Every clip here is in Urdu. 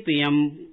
PM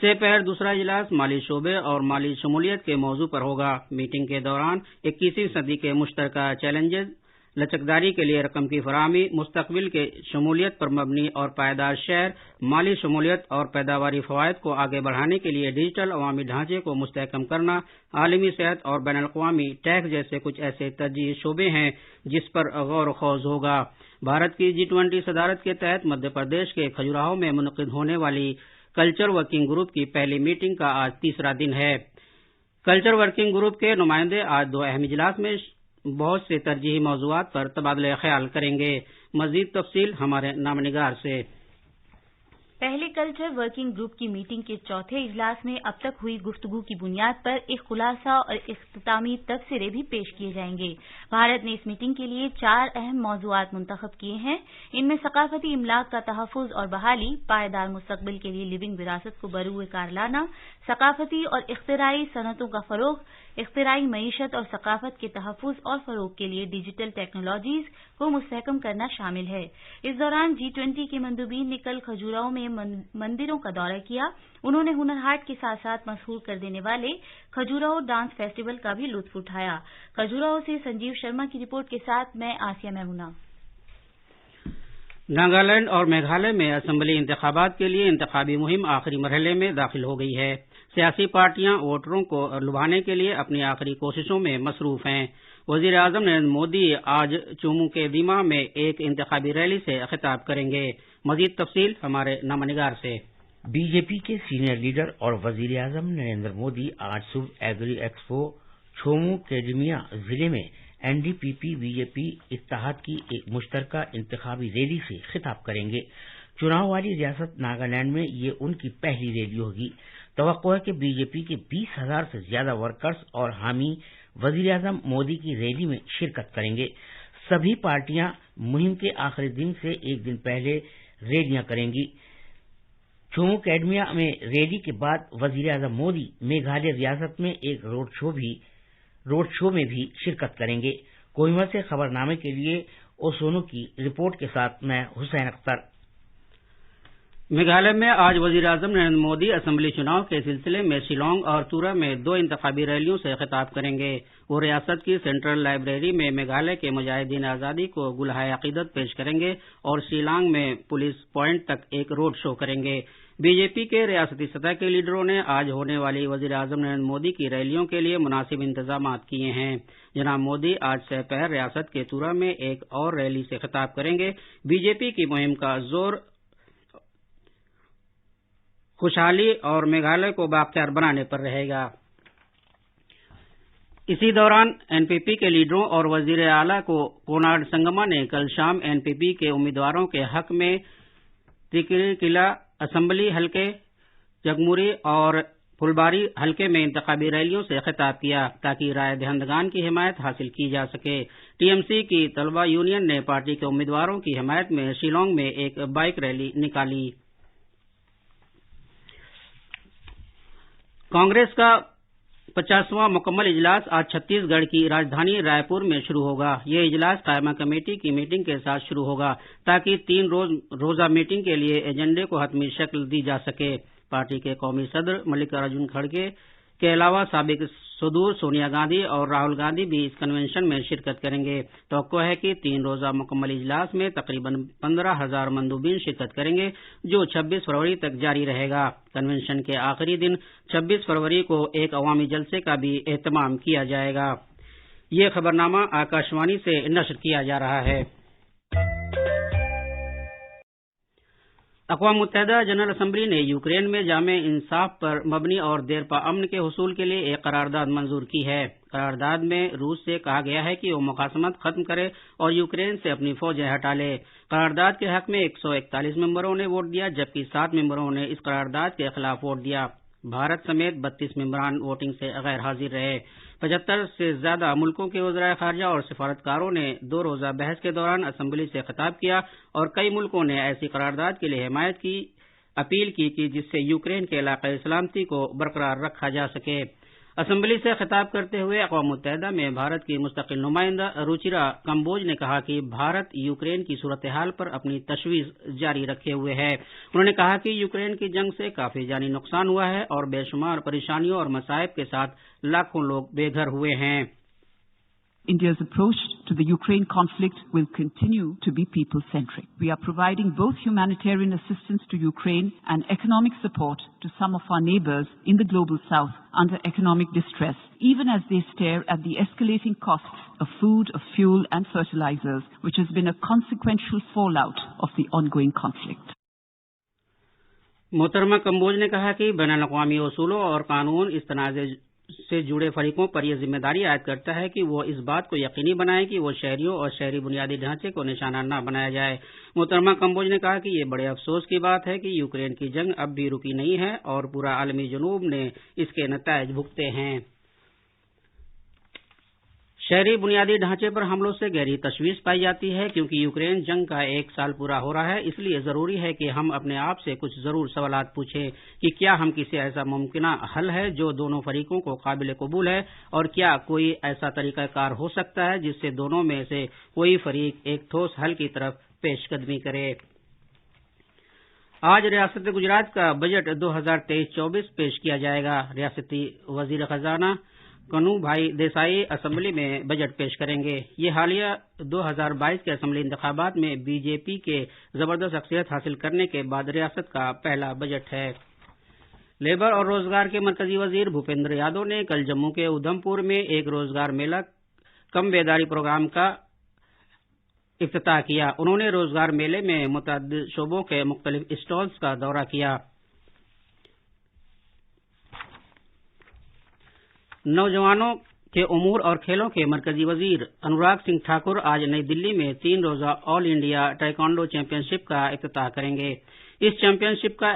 سے پہر دوسرا اجلاس مالی شعبے اور مالی شمولیت کے موضوع پر ہوگا۔ میٹنگ کے دوران 21ویں صدی کے مشترکہ چیلنجز، لچکداری کے لیے رقم کی فراہمی، مستقبل کے شمولیت پر مبنی اور پائیدار شہر، مالی شمولیت اور پیداواری فوائد کو آگے بڑھانے کے لیے ڈیجیٹل عوامی ڈھانچے کو مستحکم کرنا، عالمی صحت اور بین الاقوامی ٹیکس جیسے کچھ ایسے ترجیحی شعبے ہیں جس پر غور و خوض ہوگا۔ بھارت کی G20 صدارت کے تحت مدھیہ پردیش کے کھجوراہو میں منعقد ہونے والی کلچر ورکنگ گروپ کی پہلی میٹنگ کا آج تیسرا دن ہے۔ کلچر ورکنگ گروپ کے نمائندے آج 2 اہم اجلاس میں بہت سے ترجیحی موضوعات پر تبادلہ خیال کریں گے۔ مزید تفصیل ہمارے نامہ نگار سے۔ پہلے کلچر ورکنگ گروپ کی میٹنگ کے چوتھے اجلاس میں اب تک ہوئی گفتگو کی بنیاد پر ایک خلاصہ اور اختتامی تبصرے بھی پیش کیے جائیں گے۔ بھارت نے اس میٹنگ کے لیے 4 اہم موضوعات منتخب کیے ہیں۔ ان میں ثقافتی املاک کا تحفظ اور بحالی، پائیدار مستقبل کے لیے لیونگ وراثت کو بروئے کار لانا، ثقافتی اور اختراعی صنعتوں کا فروغ، اختراعی معیشت اور ثقافت کے تحفظ اور فروغ کے لیے ڈیجیٹل ٹیکنالوجیز کو مستحکم کرنا شامل ہے۔ اس دوران G20 کے مندوبین نے کل کھجوراہو میں مندروں کا دورہ کیا۔ انہوں نے ہنر ہاٹ کے ساتھ ساتھ مسحور کر دینے والے کھجوراہو ڈانس فیسٹیول کا بھی لطف اٹھایا۔ کھجوراہو سے سنجیو شرما کی رپورٹ کے ساتھ میں آسیہ میمونہ۔ ناگالینڈ اور میگھالیہ میں اسمبلی انتخابات کے لیے انتخابی مہم آخری مرحلے میں داخل ہو گئی ہے۔ سیاسی پارٹیاں ووٹروں کو لبھانے کے لیے اپنی آخری کوششوں میں مصروف ہیں۔ وزیر اعظم نریندر مودی آج چومو کے دیما میں ایک انتخابی ریلی سے خطاب کریں گے۔ مزید تفصیل ہمارے نامہ نگار سے۔ بی جے پی کے سینئر لیڈر اور وزیر اعظم نریندر مودی آج صبح ایگری ایکسپو چومو کیڈیمیا ضلع میں NDPP بی جے پی اتحاد کی ایک مشترکہ انتخابی ریلی سے خطاب کریں گے۔ چناؤ والی ریاست ناگالینڈ میں یہ ان کی پہلی ریلی ہوگی۔ توقع ہے کہ بی جے پی کے 20,000 سے زیادہ ورکرز اور حامی وزیر اعظم مودی کی ریلی میں شرکت کریں گے۔ سبھی پارٹیاں مہم کے آخری دن سے ایک دن پہلے ریلیاں کریں گی۔ چومو کیڈیمیا میں ریلی کے بعد وزیر اعظم مودی میگھالیہ ریاست میں ایک روڈ شو میں بھی شرکت کریں گے۔ کوہیما سے خبر نامے کے لیے اوسونو کی رپورٹ کے ساتھ میں حسین اختر۔ میگھالیہ میں آج وزیر اعظم نریندر مودی اسمبلی چناؤ کے سلسلے میں شیلانگ اور تورا میں 2 انتخابی ریلیوں سے خطاب کریں گے۔ وہ ریاست کی سینٹرل لائبریری میں میگھالیہ کے مجاہدین آزادی کو گلہائے عقیدت پیش کریں گے اور شیلانگ میں پولیس پوائنٹ تک ایک روڈ شو کریں گے۔ بی جے پی کے ریاستی سطح کے لیڈروں نے آج ہونے والی وزیر اعظم نریندر مودی کی ریلیوں کے لیے مناسب انتظامات کیے ہیں۔ جناب مودی آج سے پہر ریاست کے تورا میں ایک اور ریلی سے خطاب کریں گے۔ بی جے پی کی مہم کا زور خوشحالی اور میگھالیہ کو بااختیار بنانے پر رہے گا۔ اسی دوران NPP کے لیڈروں اور وزیر اعلیٰ کو کونارڈ سنگما نے کل شام NPP کے امیدواروں کے حق میں تریکیلا اسمبلی حلقے، جگموری اور پھلباری حلقے میں انتخابی ریلیوں سے خطاب کیا تاکہ رائے دہندگان کی حمایت حاصل کی جا سکے۔ TMC کی طلبہ یونین نے پارٹی کے امیدواروں کی حمایت میں شیلانگ میں ایک بائیک ریلی نکالی۔ کانگریس کا 50واں مکمل اجلاس آج چھتیس گڑھ کی راجدھانی رائے پور میں شروع ہوگا۔ یہ اجلاس قائمہ کمیٹی کی میٹنگ کے ساتھ شروع ہوگا تاکہ 3 روزہ میٹنگ کے لیے ایجنڈے کو حتمی شکل دی جا سکے۔ پارٹی کے قومی صدر ملکارجن کھڑگے کے علاوہ سابق صدور سونیا گاندھی اور راہل گاندھی بھی اس کنونشن میں شرکت کریں گے۔ توقع ہے کہ 3 روزہ مکمل اجلاس میں تقریباً 15,000 مندوبین شرکت کریں گے جو 26 فروری تک جاری رہے گا۔ کنونشن کے آخری دن 26 فروری کو ایک عوامی جلسے کا بھی اہتمام کیا جائے گا۔ یہ خبرنامہ آکاشوانی سے نشر کیا جا رہا ہے۔ اقوام متحدہ جنرل اسمبلی نے یوکرین میں جامع انصاف پر مبنی اور دیرپا امن کے حصول کے لیے ایک قرارداد منظور کی ہے۔ قرارداد میں روس سے کہا گیا ہے کہ وہ مخاصمت ختم کرے اور یوکرین سے اپنی فوجیں ہٹا لے۔ قرارداد کے حق میں 141 ممبروں نے ووٹ دیا جبکہ 7 ممبروں نے اس قرارداد کے خلاف ووٹ دیا۔ بھارت سمیت 32 ممبران ووٹنگ سے غیر حاضر رہے۔ 75 سے زیادہ ملکوں کے وزرائے خارجہ اور سفارتکاروں نے 2 روزہ بحث کے دوران اسمبلی سے خطاب کیا اور کئی ملکوں نے ایسی قرارداد کے لیے حمایت کی اپیل کی جس سے یوکرین کے علاقائی سلامتی کو برقرار رکھا جا سکے۔ اسمبلی سے خطاب کرتے ہوئے اقوام متحدہ میں بھارت کی مستقل نمائندہ روچیرا کمبوج نے کہا کہ بھارت یوکرین کی صورتحال پر اپنی تشویش جاری رکھے ہوئے ہے۔ انہوں نے کہا کہ یوکرین کی جنگ سے کافی جانی نقصان ہوا ہے اور بے شمار پریشانیوں اور مصائب کے ساتھ لاکھوں لوگ بے گھر ہوئے ہیں۔ India's approach to the Ukraine conflict will continue to be people-centric. We are providing both humanitarian assistance to Ukraine and economic support to some of our neighbors in the global south under economic distress, even as they stare at the escalating costs of food, of fuel and fertilizers, which has been a consequential fallout of the ongoing conflict. محترمہ کمبوج نے کہا کہ بین الاقوامی اصولوں اور قانون اس تنازع سے جڑے فریقوں پر یہ ذمہ داری عائد کرتا ہے کہ وہ اس بات کو یقینی بنائیں کہ وہ شہریوں اور شہری بنیادی ڈھانچے کو نشانہ نہ بنایا جائے۔ محترمہ کمبوج نے کہا کہ یہ بڑے افسوس کی بات ہے کہ یوکرین کی جنگ اب بھی رکی نہیں ہے اور پورا عالمی جنوب نے اس کے نتائج بھگتے ہیں۔ شہری بنیادی ڈھانچے پر حملوں سے گہری تشویش پائی جاتی ہے کیونکہ یوکرین جنگ کا 1 سال پورا ہو رہا ہے۔ اس لیے ضروری ہے کہ ہم اپنے آپ سے کچھ ضرور سوالات پوچھیں کہ کیا ہم کسی ایسا ممکنہ حل ہے جو دونوں فریقوں کو قابل قبول ہے، اور کیا کوئی ایسا طریقہ کار ہو سکتا ہے جس سے دونوں میں سے کوئی فریق ایک ٹھوس حل کی طرف پیش قدمی کرے۔ آج ریاست گجرات کا بجٹ 2023-24 پیش کیا جائے گا۔ ریاستی وزیر خزانہ کنو بھائی دیسائی اسمبلی میں بجٹ پیش کریں گے۔ یہ حالیہ 2022 کے اسمبلی انتخابات میں بی جے پی کے زبردست اکثریت حاصل کرنے کے بعد ریاست کا پہلا بجٹ ہے۔ لیبر اور روزگار کے مرکزی وزیر بھوپیندر یادو نے کل جموں کے ادھم پور میں ایک روزگار میلہ کم بیداری پروگرام کا افتتاح کیا۔ انہوں نے روزگار میلے میں متعدد شعبوں کے مختلف اسٹالز کا دورہ کیا۔ نوجوانوں کے امور اور کھیلوں کے مرکزی وزیر انوراگ سنگھ ٹھاکر آج نئی دلی میں 3 روزہ آل انڈیا ٹائیکوانڈو چیمپئن شپ کا افتتاح کریں گے۔ اس چیمپئن شپ کا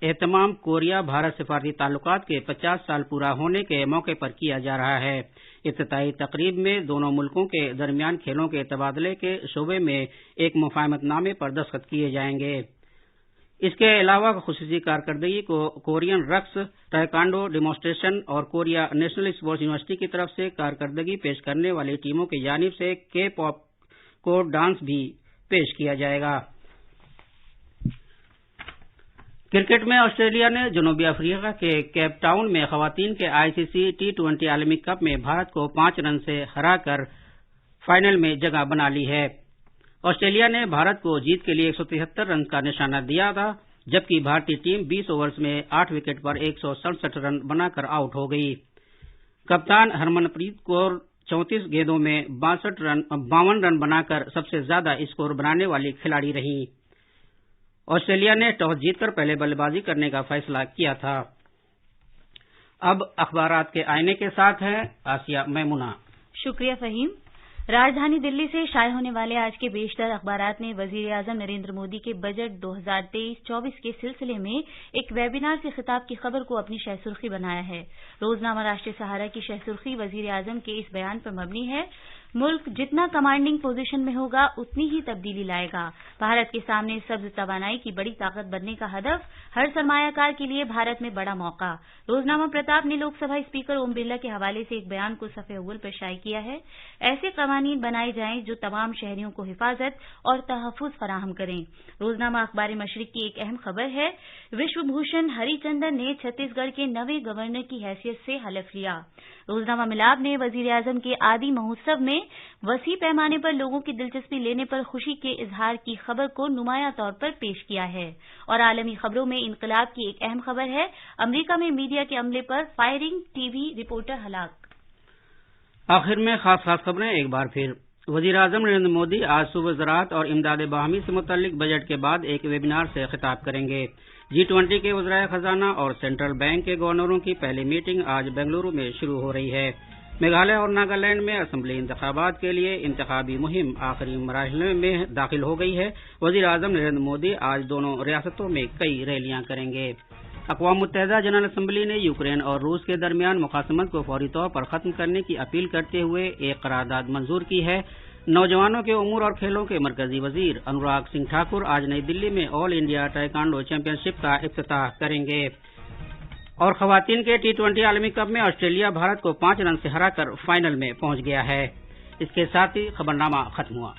اہتمام کوریا بھارت سفارتی تعلقات کے 50 سال پورا ہونے کے موقع پر کیا جا رہا ہے۔ افتتاحی تقریب میں دونوں ملکوں کے درمیان کھیلوں کے تبادلے کے شعبے میں ایک مفاہمت نامے پر دستخط کیے جائیں گے۔ اس کے علاوہ خصوصی کارکردگی کو کورین رقص، ٹائیکوانڈو ڈیمونسٹریشن اور کوریا نیشنل اسپورٹس یونیورسٹی کی طرف سے کارکردگی پیش کرنے والی ٹیموں کی جانب سے کے پاپ کو ڈانس بھی پیش کیا جائے گا۔ کرکٹ میں آسٹریلیا نے جنوبی افریقہ کے کیپ ٹاؤن میں خواتین کے ICC T20 عالمی کپ میں بھارت کو 5 رن سے ہرا کر فائنل میں جگہ بنا لی ہے۔ آسٹریلیا نے بھارت کو جیت کے لیے 173 رن کا نشانہ دیا تھا، جبکہ بھارتی ٹیم 20 اوورز میں 8 وکٹ پر 167 رن بنا کر آؤٹ ہو گئی۔ کپتان ہرمن پریت کور 34 گیندوں میں 52 رن بنا کر سب سے زیادہ اسکور بنانے والی کھلاڑی رہیں۔ آسٹریلیا نے ٹاس جیت کر پہلے بلے بازی کرنے کا فیصلہ کیا تھا۔ اب اخبارات کے آئینے کے ساتھ ہیں آسیہ میمونہ۔ شکریہ فہیم۔ راجدھانی دلی سے شائع ہونے والے آج کے بیشتر اخبارات نے وزیر اعظم نریندر مودی کے بجٹ 2023-24 کے سلسلے میں ایک ویبینار سے خطاب کی خبر کو اپنی شہ سرخی بنایا ہے۔ روزنامہ راشٹریہ سہارا کی شہ سرخی وزیر اعظم کے اس بیان پر مبنی ہے: ملک جتنا کمانڈنگ پوزیشن میں ہوگا اتنی ہی تبدیلی لائے گا۔ بھارت کے سامنے سبز توانائی کی بڑی طاقت بننے کا ہدف، ہر سرمایہ کار کے لیے بھارت میں بڑا موقع۔ روزنامہ پرتاپ نے لوک سبھا اسپیکر اوم برلا کے حوالے سے ایک بیان کو صفحہ اول پر شائع کیا ہے: ایسے قوانین بنائے جائیں جو تمام شہریوں کو حفاظت اور تحفظ فراہم کریں۔ روزنامہ اخبار مشرق کی ایک اہم خبر ہے: وشو بھوشن ہری چندن نے چھتیس گڑھ کے نویں گورنر کی حیثیت سے حلف لیا۔ روزنامہ ملاب نے وزیر اعظم کے آدی مہوتسو میں وسیع پیمانے پر لوگوں کی دلچسپی لینے پر خوشی کے اظہار کی خبر کو نمایاں طور پر پیش کیا ہے۔ اور عالمی خبروں میں انقلاب کی ایک اہم خبر ہے: امریکہ میں میڈیا کے عملے پر فائرنگ، ٹی وی رپورٹر ہلاک۔ آخر میں خاص خبریں ایک بار پھر۔ وزیر اعظم نریندر مودی آج صبح زراعت اور امداد باہمی سے متعلق بجٹ کے بعد ایک ویبینار سے خطاب کریں گے۔ G20 کے وزرائے خزانہ اور سینٹرل بینک کے گورنروں کی پہلی میٹنگ آج بنگلورو میں شروع ہو رہی ہے۔ میگھالیہ اور ناگالینڈ میں اسمبلی انتخابات کے لیے انتخابی مہم آخری مراحل میں داخل ہو گئی ہے۔ وزیر اعظم نریندر مودی آج دونوں ریاستوں میں کئی ریلیاں کریں گے۔ اقوام متحدہ جنرل اسمبلی نے یوکرین اور روس کے درمیان مخاصمت کو فوری طور پر ختم کرنے کی اپیل کرتے ہوئے ایک قرارداد منظور کی ہے۔ نوجوانوں کے امور اور کھیلوں کے مرکزی وزیر انوراگ سنگھ ٹھاکر آج نئی دلی میں آل انڈیا ٹائیکوانڈو چیمپئن شپ کا افتتاح کریں گے۔ اور خواتین کے T20 عالمی کپ میں آسٹریلیا بھارت کو 5 رن سے ہرا کر فائنل میں پہنچ گیا ہے۔ اس کے ساتھ ہی خبرنامہ ختم ہوا۔